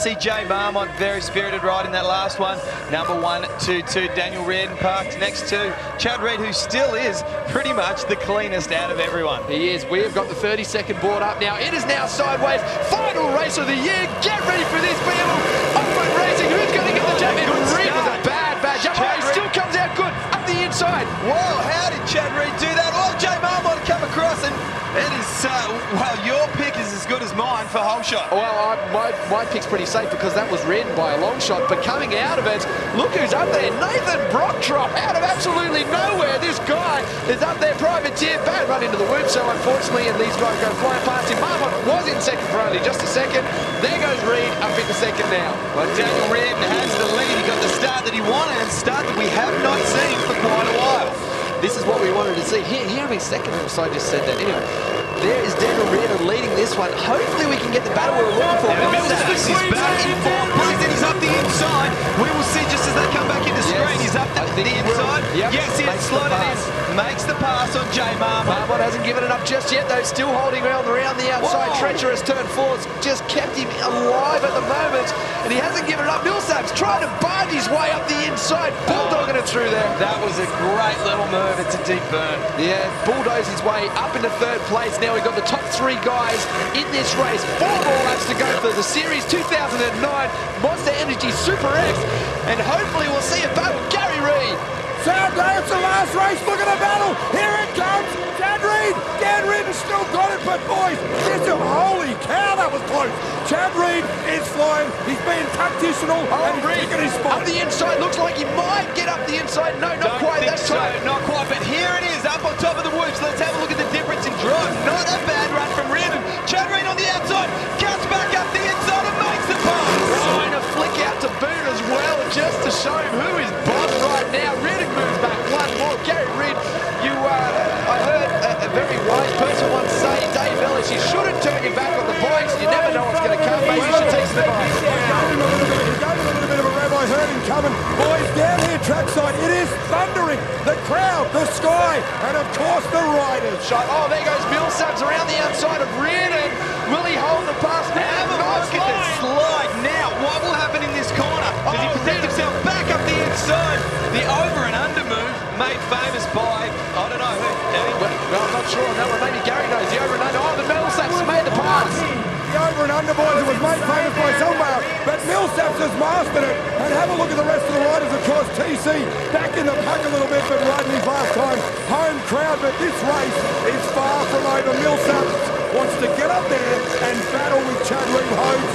see Jay Marmont, very spirited riding that last one. Number 122, Daniel Reardon parked next to Chad Reed, who still is pretty much the cleanest out of everyone. He is. We have got the 30-second board up now. It is now sideways. Final race of the year. Get ready for this, people. Off-road racing. Who's going to get the jump? Reed was a bad jump. Oh, he still comes out good up the inside. Whoa, how did Chad Reed do that? Oh, Jay Marmont come across, and it is, well, your pick is as good as mine for whole shot. Well, my pick's pretty safe because that was Reardon by a long shot, but coming out of it, look who's up there. Nathan Brocktrop out of absolutely nowhere. This guy is up there, privateer, bad run into the whoop, so unfortunately, and these guys go flying past him. Marmont was in second for only just a second. There goes Reed up into second now. Well, Daniel Reardon has the lead. He got the start that he wanted, and start that we have not seen for quite a while. This is what we wanted to see. Here how many seconds I just said that. Anyway, there is Daniel Reardon leading this one. Hopefully we can get the battle we're looking for. Millsaps is back in fourth place, and he's up the inside. We will see just as they come back into screen. He's up the inside. Yep. Yes, he has slotted in. Makes the pass on Jay Marmont. Marmont hasn't given it up just yet, though. Still holding around the outside. Whoa. Treacherous turn forwards just kept him alive at the moment, and he hasn't given it up. Millsaps trying to barge his way up the inside. Bulldogging it through there. That was a great little move. It's a deep burn. Yeah, bulldoze his way up into third place. Now we've got the top three guys in this race. 4 more laps to go for the Series 2009 Monster Energy Super X, and hopefully we'll see a battle. Gary Reed. Saturday, it's the last race. Look at the battle. Here it comes. Chad Reed. Chad Reed has still got it, but boys, holy cow, that was close. Chad Reed is flying. He's being tactical and he's picking his spot. Up the inside. Looks like he might get up the inside. No, not quite that time. Not quite, but here it is, up on top of the whoops. Let's have a look at the difference in drive. Not a bad run from Reardon. Chad Reed on the outside. Cuts back up the inside and makes the pass. Trying to flick out to boot as well, just to show him who is boss right now. Reardon moves back one more. Gary Reed, I heard a very wise person once say, Dave Ellis, you shouldn't turn your back on the bikes. You never know what's going to come. Maybe you should take some advice. He gave him a little bit of a rev. I heard him coming. Boys, down here trackside, it is thundering. The crowd, the sky, and of course the riders. Shot. Oh, there goes Millsaps around the outside of Reardon. Will he hold the pass? Have a look at the slide now. What will happen in this corner? Does he protect himself back up the inside? The over and under move made famous by, I don't know who. Well, I'm not sure on that one. Maybe Gary knows the over and under. Oh, the Millsaps made the pass. The over and under, boys, it was made famous by somewhere, but Millsaps has mastered it. And have a look at the rest of the riders. Of course, TC back in the pack a little bit, but riding his last time home crowd. But this race is far from over. Millsaps wants to get up there and battle with Chad Reed Hodes.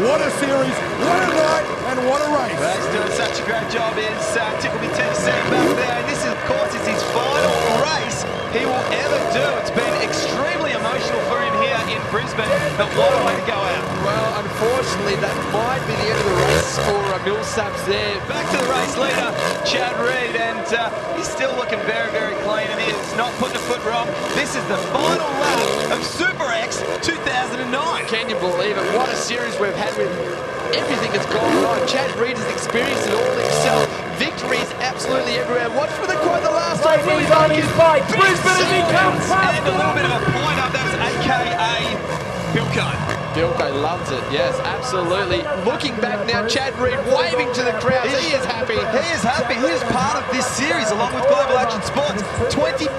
What a series, what a night, and what a race. Well, he's doing such a great job. It's Tickleby TC back there, and this, of course, is his final race he will ever do. It's been extremely emotional for him here in Brisbane, but what a way to go out. Well, unfortunately, that might be the end of the race for Millsaps there. Back to the race leader, Chad Reed, and he's still looking very, very clean, and he is not putting a foot wrong. This is the final lap of Super X 2009. Can you believe it? What a series we've had with everything that's gone on. Chad Reed has experienced it all himself. Victories absolutely everywhere. Watch for the quad the last time. He's on his bike. Brisbane has become and a little bit of a point up. That was AKA Bilko. Bilko loves it. Yes, absolutely. Looking back now, Chad Reed waving to the crowd. He is happy. He is happy. He is part of this series along with Global Action Sports. 25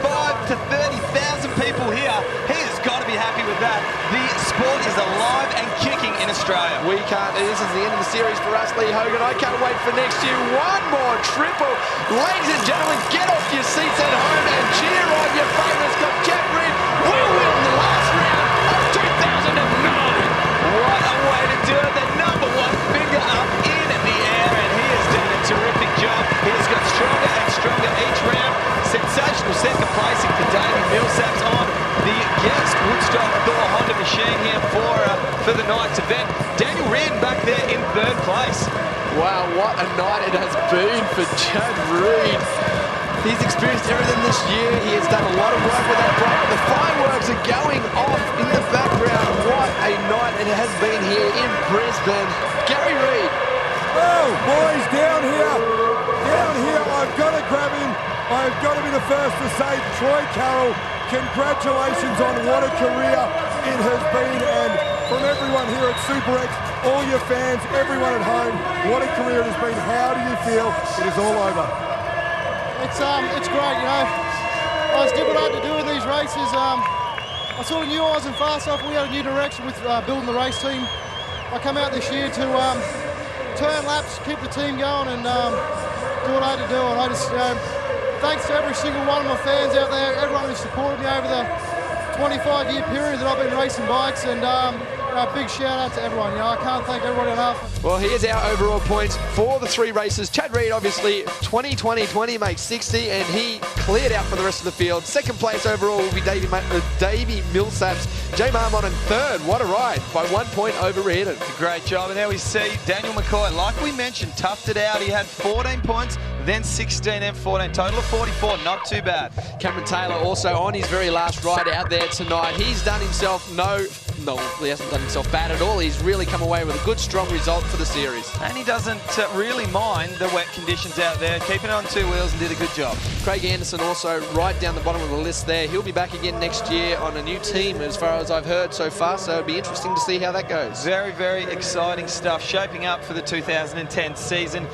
to 30,000 people here. He has got to be happy with that. The sport is alive and kicking in Australia. We can't. This is the end of the series for us, Lee Hogan. I can't wait for next year. One more triple. Ladies and gentlemen, get off your seats at home and cheer on your favourites. Got Chad Reed will win the last round of 2009. What a way to do it. The number one finger up in the air, and he has done a terrific job. He has got stronger and stronger each round. Sensational second placing for David Millsaps on the guest Woodstock Thor Honda machine here for the night's event. Daniel Reardon back there in third place. Wow, what a night it has been for Chad Reed. He's experienced everything this year. He has done a lot of work with that bike. The fireworks are going off in the background. What a night it has been here in Brisbane. Gary Reed. Oh, boys, down here, I've got to grab him. I've got to be the first to say, Troy Carroll, congratulations on what a career it has been. And from everyone here at Super X, all your fans, everyone at home, what a career it has been. How do you feel it is all over? It's great, you know. I did what I had to do in these races. I sort of knew I wasn't fast enough. We had a new direction with building the race team. I come out this year to turn laps, keep the team going, and do what I had to do. And I just, thanks to every single one of my fans out there, everyone who supported me over the 25-year period that I've been racing bikes, and a big shout out to everyone. I can't thank everybody enough. Well, here's our overall points for the 3 races. Chad Reed, obviously, 20 makes 60, and he cleared out for the rest of the field. Second place overall will be Davey Millsaps. Jay Marmon in third. What a ride, by 1 point over Reardon. Great job. And there we see Daniel McCoy, like we mentioned, toughed it out. He had 14 points, then 16, then 14. Total of 44, not too bad. Cameron Taylor also on his very last ride out there tonight. He's done himself he hasn't done himself bad at all. He's really come away with a good, strong result for the series. And he doesn't really mind the wet conditions out there, keeping it on 2 wheels, and did a good job. Craig Anderson also right down the bottom of the list there. He'll be back again next year on a new team, as far as I've heard so far, so it'll be interesting to see how that goes. Very, very exciting stuff shaping up for the 2010 season.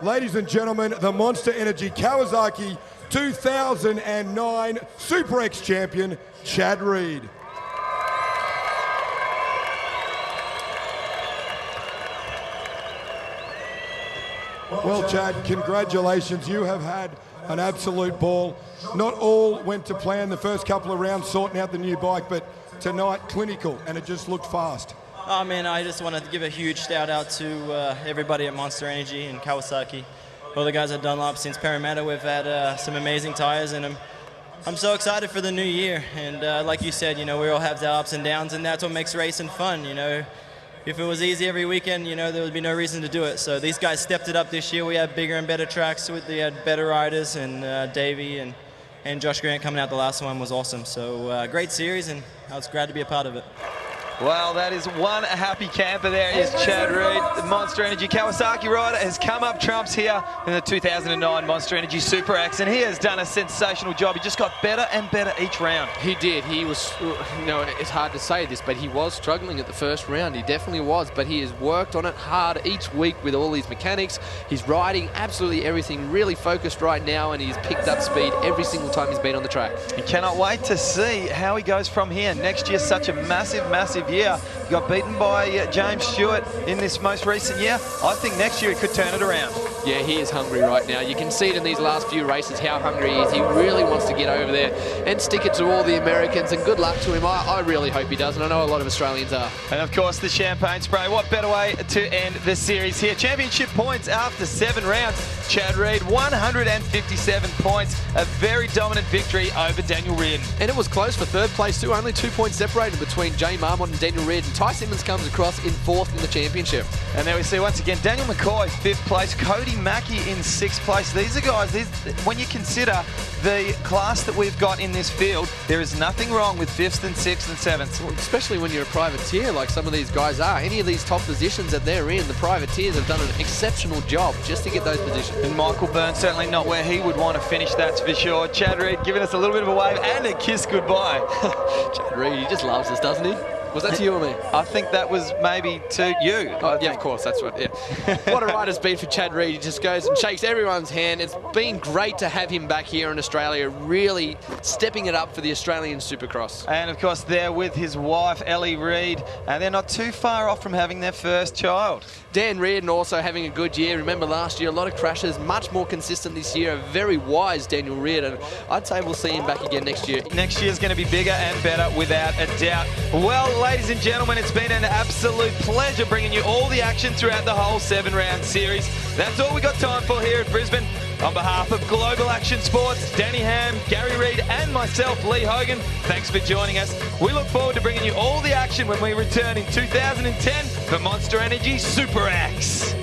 Ladies and gentlemen, the Monster Energy Kawasaki 2009 Super X champion, Chad Reed. Well, Chad, congratulations. You have had an absolute ball. Not all went to plan the first couple of rounds sorting out the new bike, but tonight, clinical, and it just looked fast. Oh man, I just want to give a huge shout out to everybody at Monster Energy and Kawasaki. All the guys at Dunlop since Parramatta. We've had some amazing tires, and I'm so excited for the new year. And like you said, we all have the ups and downs, and that's what makes racing fun. If it was easy every weekend, there would be no reason to do it. So these guys stepped it up this year. We had bigger and better tracks. They had better riders, and Davey and Josh Grant coming out the last one was awesome. So great series, and I was glad to be a part of it. Well, that is one happy camper. There is Chad Reed, the Monster Energy Kawasaki rider, has come up trumps here in the 2009 Monster Energy Super X, and he has done a sensational job. He just got better and better each round. He did. He was, it's hard to say this, but he was struggling at the first round. He definitely was, but he has worked on it hard each week with all his mechanics. He's riding absolutely everything, really focused right now, and he's picked up speed every single time he's been on the track. You cannot wait to see how he goes from here. Next year's such a massive, massive year. He got beaten by James Stewart in this most recent year. I think next year he could turn it around. Yeah, he is hungry right now. You can see it in these last few races how hungry he is. He really wants to get over there and stick it to all the Americans, and good luck to him. I really hope he does, and I know a lot of Australians are. And of course the champagne spray. What better way to end the series here? Championship points after 7 rounds. Chad Reed, 157 points. A very dominant victory over Daniel Reardon. And it was close for third place too. Only 2 points separated between Jay Marmon and Daniel Reardon. Ty Simmons comes across in 4th in the championship. And there we see once again Daniel McCoy, 5th place. Cody Mackey in 6th place. These are guys, when you consider the class that we've got in this field, there is nothing wrong with 5th and 6th and 7th. Well, especially when you're a privateer like some of these guys are. Any of these top positions that they're in, the privateers have done an exceptional job just to get those positions. And Michael Byrne certainly not where he would want to finish, that's for sure. Chad Reed giving us a little bit of a wave and a kiss goodbye. Chad Reed, he just loves us, doesn't he? Was that to you or me? I think that was maybe to you. Oh, yeah, of course, that's right, yeah. What a ride it's been for Chad Reed. He just goes and shakes everyone's hand. It's been great to have him back here in Australia, really stepping it up for the Australian Supercross. And of course, there with his wife, Ellie Reed, and they're not too far off from having their first child. Dan Reardon also having a good year. Remember last year, a lot of crashes, much more consistent this year. A very wise Daniel Reardon. I'd say we'll see him back again next year. Next year's going to be bigger and better without a doubt. Well, ladies and gentlemen, it's been an absolute pleasure bringing you all the action throughout the whole 7-round series. That's all we got time for here at Brisbane. On behalf of Global Action Sports, Danny Ham, Gary Reid and myself, Lee Hogan, thanks for joining us. We look forward to bringing you all the action when we return in 2010 for Monster Energy Super X.